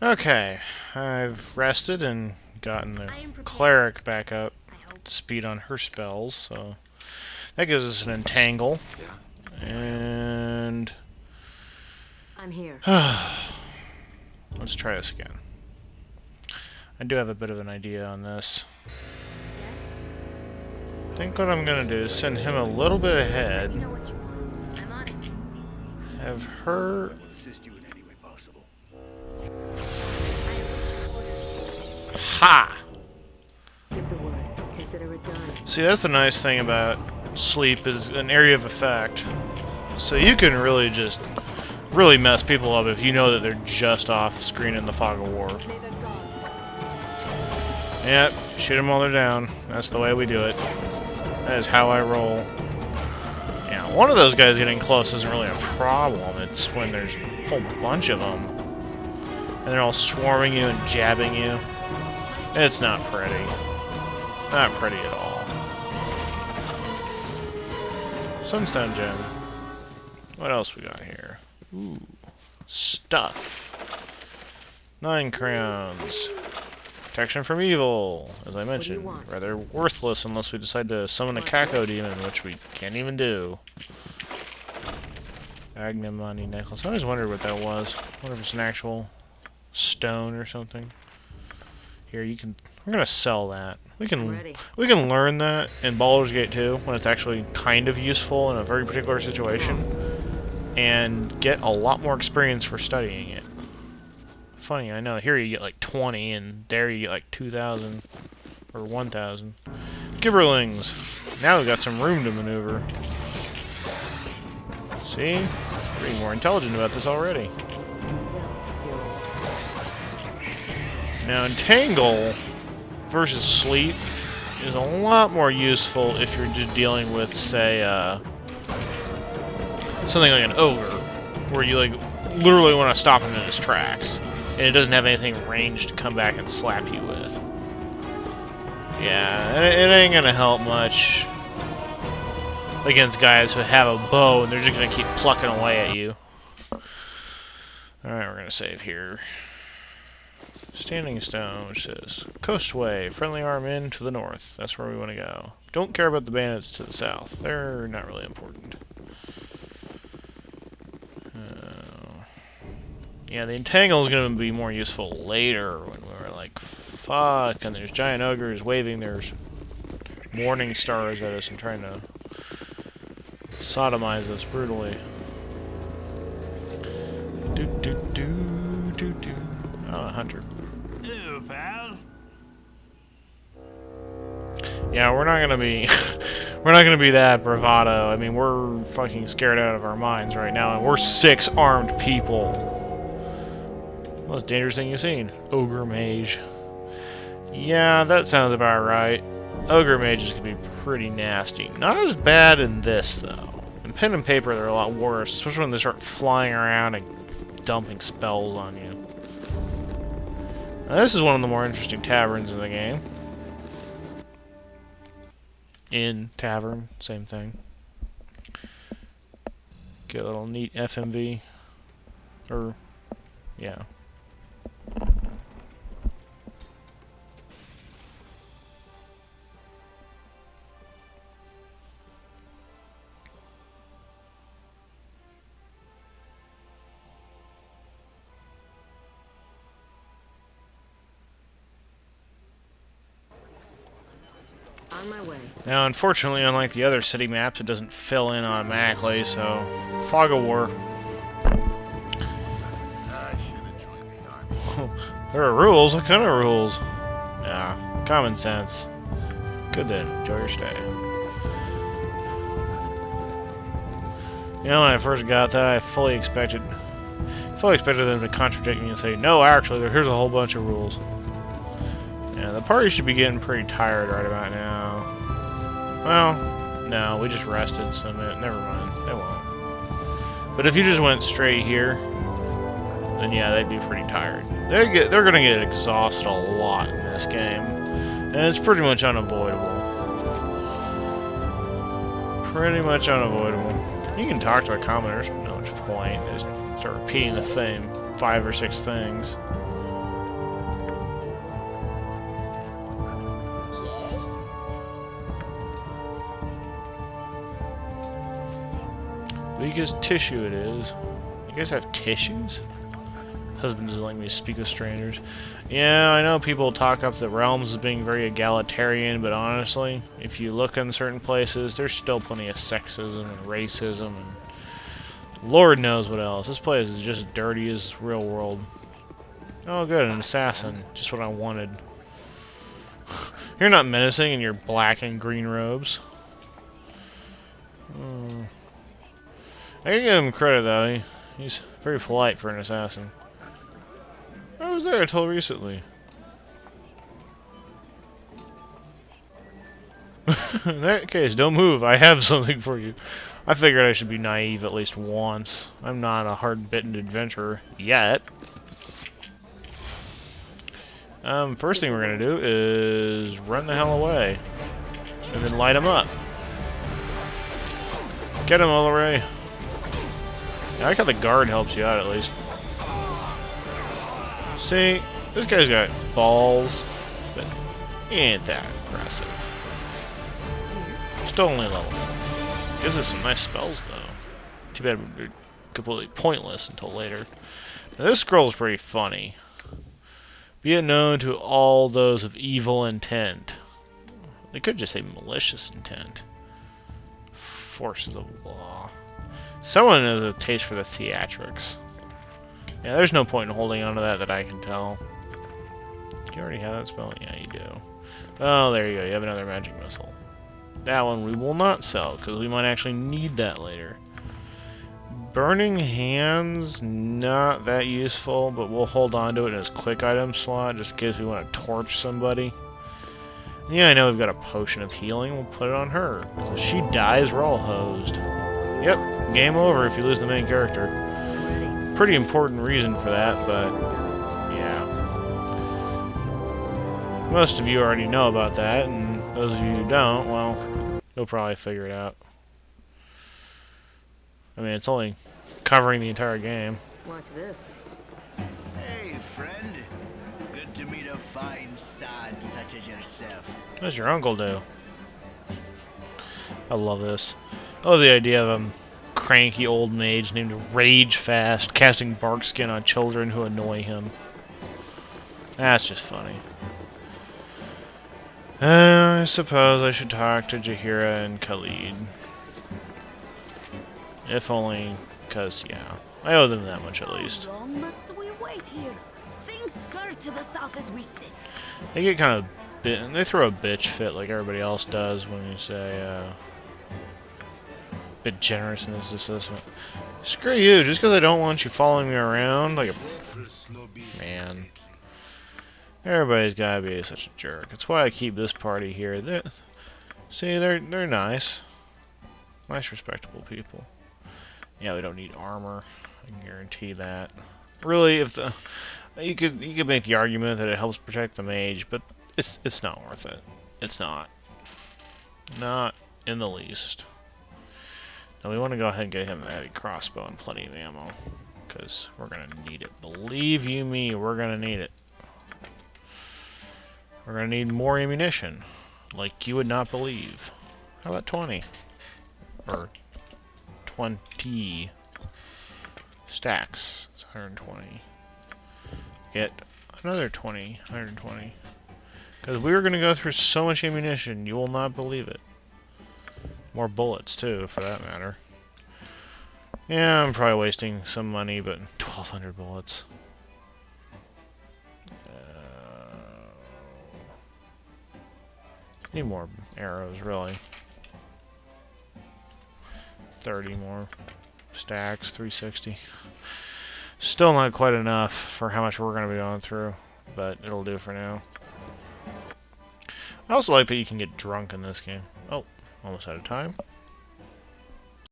Okay, I've rested and gotten the cleric back up to speed on her spells, so that gives us an entangle. And I'm here. let's try this again. I do have a bit of an idea on this. Yes? I think what I'm gonna do is send him a little bit Let me ahead. know what you want. I'm on it. Have her. Assist you in any way possible. I await orders. Ha! Give the word. Consider it done. See, that's the nice thing about sleep is an area of effect. So you can really just really mess people up if you know that they're just off screen in the fog of war. Yep, shoot them while they're down. That's the way we do it. That is how I roll. Yeah, one of those guys getting close isn't really a problem. It's when there's a whole bunch of them. And they're all swarming you and jabbing you. It's not pretty. Not pretty at all. Sunstone gem. What else we got here? Ooh. Stuff. 9 crowns. Protection from evil, as I mentioned. Rather worthless unless we decide to summon a Kako demon, which we can't even do. Agnamani necklace. I always wondered what that was. I wonder if it's an actual stone or something. Here, you can. We're gonna sell that. We can learn that in Baldur's Gate 2 when it's actually kind of useful in a very particular situation, and get a lot more experience for studying it. Funny, I know. Here you get like 20, and there you get like 2,000 or 1,000. Gibberlings. Now we've got some room to maneuver. See, we're getting more intelligent about this already. Now, Entangle versus Sleep is a lot more useful if you're just dealing with, say, something like an ogre, where you like literally want to stop him in his tracks, and it doesn't have anything ranged to come back and slap you with. Yeah, it ain't gonna help much against guys who have a bow and they're just gonna keep plucking away at you. Alright, we're gonna save here. Standing Stone, which says Coastway, Friendly Arm Inn to the north. That's where we want to go. Don't care about the bandits to the south. They're not really important. Yeah, the Entangle is going to be more useful later when we're like, fuck, and there's giant ogres waving their morning stars at us and trying to sodomize us brutally. Oh, a hunter. Ew, pal. Yeah, we're not gonna be we're not gonna be that bravado. I mean, we're fucking scared out of our minds right now, and we're 6 armed people. Most dangerous thing you've seen. Ogre mage. Yeah, that sounds about right. Ogre mages can be pretty nasty. Not as bad in this though. In pen and paper they're a lot worse, especially when they start flying around and dumping spells on you. Now, this is one of the more interesting taverns in the game. Inn, tavern, same thing. Get a little neat FMV. Or, yeah. On my way. Now, unfortunately, unlike the other city maps, it doesn't fill in automatically, so... Fog of War. There are rules? What kind of rules? Yeah, common sense. Good then. Enjoy your stay. You know, when I first got that, I fully expected them to contradict me and say, no, actually, here's a whole bunch of rules. Yeah, the party should be getting pretty tired right about now. Well, no, we just rested, so never mind. They won't. But if you just went straight here, then yeah, they'd be pretty tired. They're gonna get exhausted a lot in this game, and it's pretty much unavoidable. Pretty much unavoidable. You can talk to a commoner, there's no much point. Just start repeating the same 5 or 6 things. Weak as tissue it is. You guys have tissues? Husbands don't like me to speak with strangers. Yeah, I know people talk up the realms as being very egalitarian, but honestly, if you look in certain places, there's still plenty of sexism and racism and Lord knows what else. This place is just dirty as real world. Oh good, an assassin. Just what I wanted. You're not menacing in your black and green robes. I can give him credit though. He's very polite for an assassin. I was there until recently. In that case, don't move. I have something for you. I figured I should be naive at least once. I'm not a hard-bitten adventurer yet. First thing we're gonna do is run the hell away. And then light him up. Get him, Ulleray. I like how the guard helps you out at least. See, this guy's got balls, but he ain't that impressive. Still only level. Gives us some nice spells though. Too bad they're completely pointless until later. Now this scroll is pretty funny. Be it known to all those of evil intent. They could just say malicious intent. Forces of law. Someone has a taste for the theatrics. Yeah, there's no point in holding on to that I can tell. Do you already have that spell? Yeah, you do. Oh, there you go. You have another magic missile. That one we will not sell, because we might actually need that later. Burning Hands, not that useful, but we'll hold on to it in his quick item slot, just in case we want to torch somebody. And yeah, I know we've got a potion of healing. We'll put it on her. So if she dies, we're all hosed. Yep, game over if you lose the main character. Pretty important reason for that, but yeah. Most of you already know about that, and those of you who don't, well, you'll probably figure it out. I mean, it's only covering the entire game. Watch this. Hey, friend. Good to meet a fine sod such as yourself. What does your uncle do? I love this. I love the idea of a cranky old mage named Rage Fast casting bark skin on children who annoy him. That's just funny. I suppose I should talk to Jaheira and Khalid. If only because, yeah, I owe them that much at least. How long must we wait here? Things skirt to the south as we sit. They get kind of they throw a bitch fit like everybody else does when you say bit generous in this assessment. Screw you, just because I don't want you following me around like a man. Everybody's gotta be such a jerk. That's why I keep this party here. See, they're nice. Nice, respectable people. Yeah, we don't need armor. I can guarantee that. Really, if the you could make the argument that it helps protect the mage, but it's not worth it. It's not. Not in the least. Now we want to go ahead and get him a heavy crossbow and plenty of ammo, because we're gonna need it. Believe you me, we're gonna need it. We're gonna need more ammunition, like you would not believe. How about 20? Or 20 stacks. It's 120. Get another 20, 120. Because we were gonna go through so much ammunition, you will not believe it. More bullets too, for that matter. Yeah, I'm probably wasting some money, but 1,200 bullets. Need more arrows, really. 30 more stacks, 360. Still not quite enough for how much we're going to be going through, but it'll do for now. I also like that you can get drunk in this game. Oh, almost out of time.